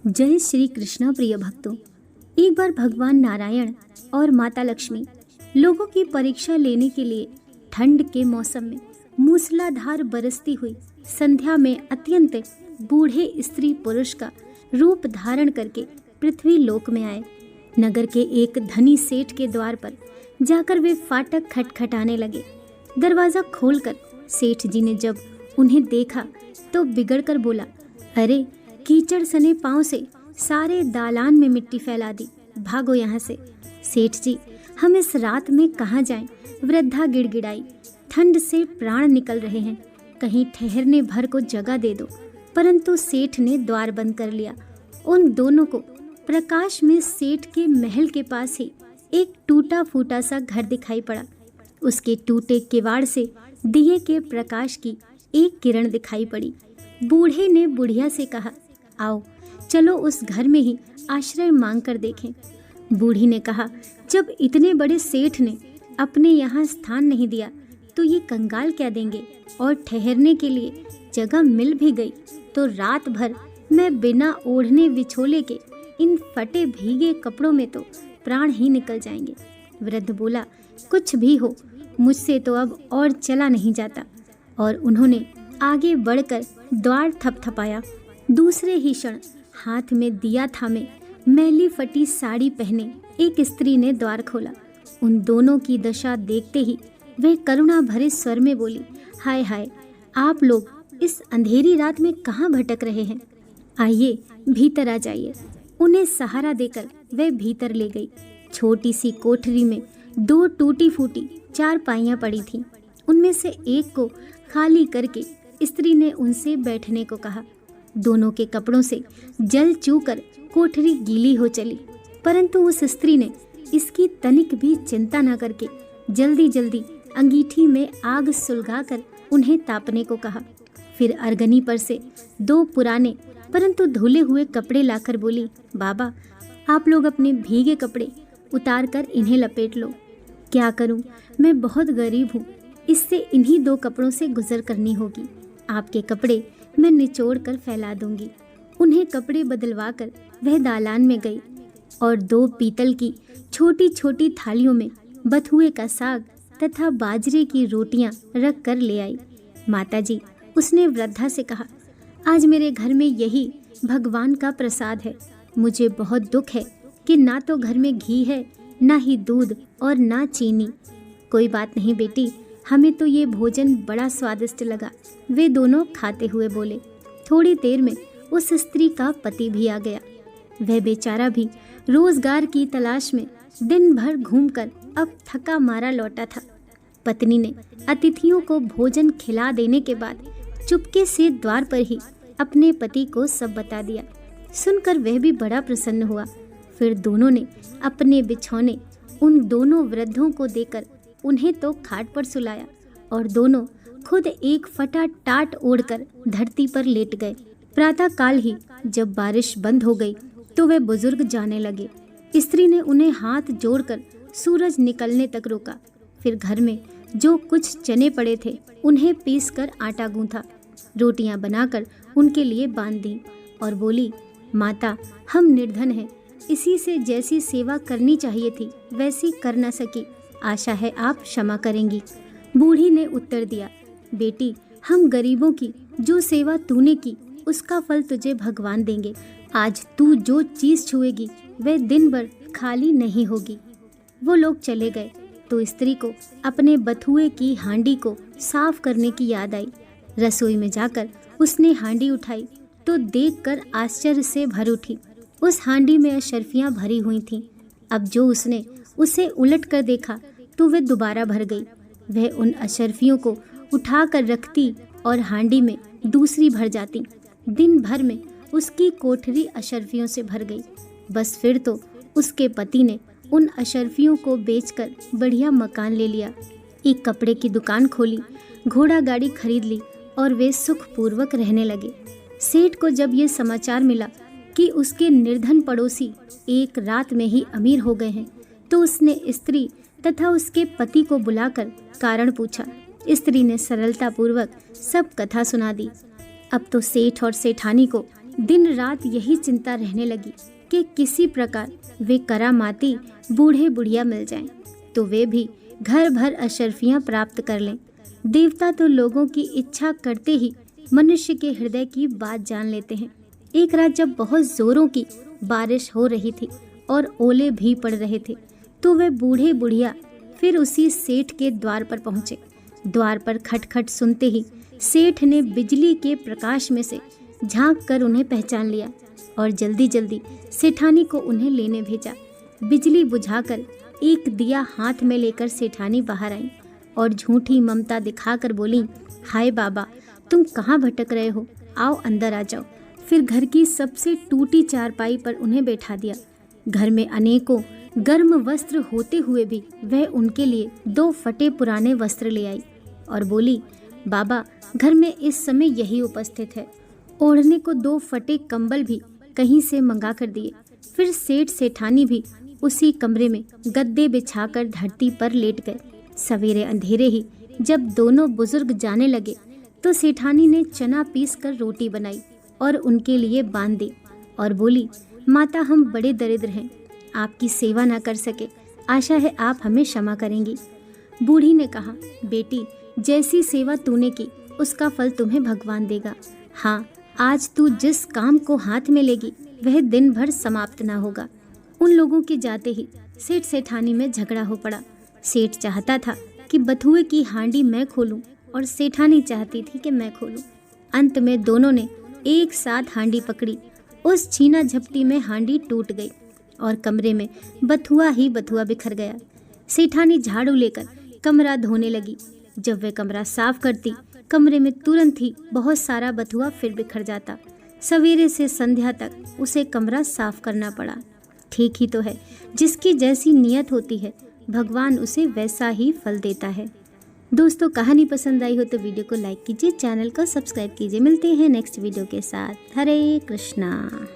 जय श्री कृष्ण प्रिय भक्तों। एक बार भगवान नारायण और माता लक्ष्मी लोगों की परीक्षा लेने के लिए ठंड के मौसम में मूसलाधार बरसती हुई संध्या में अत्यंत बूढ़े स्त्री पुरुष का रूप धारण करके पृथ्वी लोक में आए। नगर के एक धनी सेठ के द्वार पर जाकर वे फाटक खटखटाने लगे। दरवाजा खोलकर सेठ जी ने जब उन्हें देखा तो बिगड़कर बोला, अरे कीचड़ सने पांव से सारे दालान में मिट्टी फैला दी, भागो यहाँ से। सेठ जी, हम इस रात में कहाँ जाएं? वृद्धा गिड़गिड़ाई, ठंड से प्राण निकल रहे हैं, कहीं ठहरने भर को जगह दे दो। परंतु सेठ ने द्वार बंद कर लिया। उन दोनों को प्रकाश में सेठ के महल के पास ही एक टूटा फूटा सा घर दिखाई पड़ा। उसके टूटे किवाड़ से दिए के प्रकाश की एक किरण दिखाई पड़ी। बूढ़े ने बुढ़िया से कहा, आओ चलो उस घर में ही आश्रय मांग कर देखें। बूढ़ी ने कहा, जब इतने बड़े सेठ ने अपने यहाँ स्थान नहीं दिया तो ये कंगाल क्या देंगे, और ठहरने के लिए जगह मिल भी गई तो रात भर मैं बिना ओढ़ने विछोले के इन फटे भीगे कपड़ों में तो प्राण ही निकल जाएंगे। वृद्ध बोला, कुछ भी हो, मुझसे तो अब और चला नहीं जाता। और उन्होंने आगे बढ़कर द्वार थपथपाया। दूसरे ही क्षण हाथ में दिया थामे मैली फटी साड़ी पहने एक स्त्री ने द्वार खोला। उन दोनों की दशा देखते ही वह करुणा भरे स्वर में बोली, हाय हाय, आप लोग इस अंधेरी रात में कहाँ भटक रहे हैं? आइए भीतर आ जाइए। उन्हें सहारा देकर वह भीतर ले गई। छोटी सी कोठरी में दो टूटी फूटी चारपाइयाँ पड़ी थीं। उनमें से एक को खाली करके स्त्री ने उनसे बैठने को कहा। दोनों के कपड़ों से जल चूकर कोठरी गीली हो चली, परंतु उस स्त्री ने इसकी तनिक भी चिंता न करके जल्दी जल्दी अंगीठी में आग सुलगाकर उन्हें तापने को कहा। फिर अरगनी पर से दो पुराने परंतु धुले हुए कपड़े लाकर बोली, बाबा, आप लोग अपने भीगे कपड़े उतार कर इन्हें लपेट लो। क्या करूं, मैं बहुत गरीब हूं, इससे इन्हीं दो कपड़ों से गुजर करनी होगी। आपके कपड़े मैं निचोड़ कर फैला दूंगी। उन्हें कपड़े बदलवा कर वह दालान में गई और दो पीतल की छोटी छोटी थालियों में बथुए का साग तथा बाजरे की रोटियां रख कर ले आई। माताजी, उसने वृद्धा से कहा, आज मेरे घर में यही भगवान का प्रसाद है। मुझे बहुत दुख है कि ना तो घर में घी है, ना ही दूध और ना चीनी। कोई बात नहीं बेटी, हमें तो ये भोजन बड़ा स्वादिष्ट लगा। वे दोनों खाते हुए बोले। थोड़ी देर में उस स्त्री का पति भी आ गया। वह बेचारा भी रोजगार की तलाश में दिन भर घूमकर अब थका मारा लौटा था। पत्नी ने अतिथियों को भोजन खिला देने के बाद चुपके से द्वार पर ही अपने पति को सब बता दिया। सुनकर वह भी बड़ा प्रसन्न हुआ। फिर दोनों ने अपने बिछौने उन दोनों वृद्धों को देकर उन्हें तो खाट पर सुलाया और दोनों खुद एक फटा टाट ओढ़कर धरती पर लेट गए। प्रातः काल ही जब बारिश बंद हो गई तो वे बुजुर्ग जाने लगे। स्त्री ने उन्हें हाथ जोड़कर सूरज निकलने तक रोका। फिर घर में जो कुछ चने पड़े थे उन्हें पीस कर आटा गूंथा, रोटियां बनाकर उनके लिए बांध दी और बोली, माता, हम निर्धन हैं, इसी से जैसी सेवा करनी चाहिए थी वैसी कर न सकी, आशा है आप क्षमा करेंगी। बूढ़ी ने उत्तर दिया, बेटी, हम गरीबों की जो सेवा तूने की उसका फल तुझे भगवान देंगे। आज तू जो चीज छुएगी वह दिन भर खाली नहीं होगी। वो लोग चले गए तो स्त्री को अपने बथुए की हांडी को साफ करने की याद आई। रसोई में जाकर उसने हांडी उठाई तो देखकर आश्चर्य से भर उठी। उस हांडी में अशर्फियां भरी हुई थीं। अब जो उसने उसे उलट कर देखा तो वह दोबारा भर गई। वह उन अशर्फियों को उठा कर रखती और हांडी में दूसरी भर जाती। दिन भर में उसकी कोठरी अशर्फियों से भर गई। बस फिर तो उसके पति ने उन अशर्फियों को बेचकर बढ़िया मकान ले लिया, एक कपड़े की दुकान खोली, घोड़ा गाड़ी खरीद ली और वे सुखपूर्वक रहने लगे। सेठ को जब ये समाचार मिला कि उसके निर्धन पड़ोसी एक रात में ही अमीर हो गए हैं तो उसने स्त्री तथा उसके पति को बुलाकर कारण पूछा। स्त्री ने सरलता पूर्वक सब कथा सुना दी। अब तो सेठ और सेठानी को दिन रात यही चिंता रहने लगी कि किसी प्रकार वे करामाती बूढ़े बुढ़िया मिल जाएं, तो वे भी घर भर अशर्फियाँ प्राप्त कर लें। देवता तो लोगों की इच्छा करते ही मनुष्य के हृदय की बात जान लेते हैं। एक रात जब बहुत जोरों की बारिश हो रही थी और ओले भी पड़ रहे थे, तो वे बूढ़े बुढ़िया फिर उसी सेठ के द्वार पर पहुंचे। द्वार पर खटखट सुनते ही सेठ ने बिजली के प्रकाश में से झांक कर उन्हें पहचान लिया और जल्दी जल्दी सेठानी को उन्हें लेने भेजा। बिजली बुझाकर एक दिया हाथ में लेकर सेठानी बाहर आई और झूठी ममता दिखाकर बोली, हाय बाबा, तुम कहाँ भटक रहे हो, आओ अंदर आ जाओ। फिर घर की सबसे टूटी चारपाई पर उन्हें बैठा दिया। घर में अनेकों गर्म वस्त्र होते हुए भी वह उनके लिए 2 फटे पुराने वस्त्र ले आई और बोली, बाबा, घर में इस समय यही उपस्थित है। ओढ़ने को 2 फटे कंबल भी कहीं से मंगा कर दिए। फिर सेठ सेठानी भी उसी कमरे में गद्दे बिछाकर धरती पर लेट गए। सवेरे अंधेरे ही जब दोनों बुजुर्ग जाने लगे तो सेठानी ने चना पीस कर रोटी बनाई और उनके लिए बांध दी और बोली, माता, हम बड़े दरिद्र हैं, आपकी सेवा न कर सके, आशा है आप हमें क्षमा करेंगी। बूढ़ी ने कहा, बेटी, जैसी सेवा तूने की उसका फल तुम्हें भगवान देगा। हाँ, आज तू जिस काम को हाथ में लेगी वह दिन भर समाप्त ना होगा। उन लोगों के जाते ही सेठ सेठानी में झगड़ा हो पड़ा। सेठ चाहता था कि बथुए की हांडी मैं खोलूं और सेठानी चाहती थी कि मैं खोलूं। अंत में दोनों ने एक साथ हांडी पकड़ी। उस छीना झपटी में हांडी टूट गई और कमरे में बथुआ ही बथुआ बिखर गया। सेठानी झाड़ू लेकर कमरा धोने लगी। जब वह कमरा साफ करती, कमरे में तुरंत ही बहुत सारा बथुआ फिर बिखर जाता। सवेरे से संध्या तक उसे कमरा साफ करना पड़ा। ठीक ही तो है, जिसकी जैसी नियत होती है भगवान उसे वैसा ही फल देता है। दोस्तों, कहानी पसंद आई हो तो वीडियो को लाइक कीजिए, चैनल को सब्सक्राइब कीजिए। मिलते हैं नेक्स्ट वीडियो के साथ। हरे कृष्णा।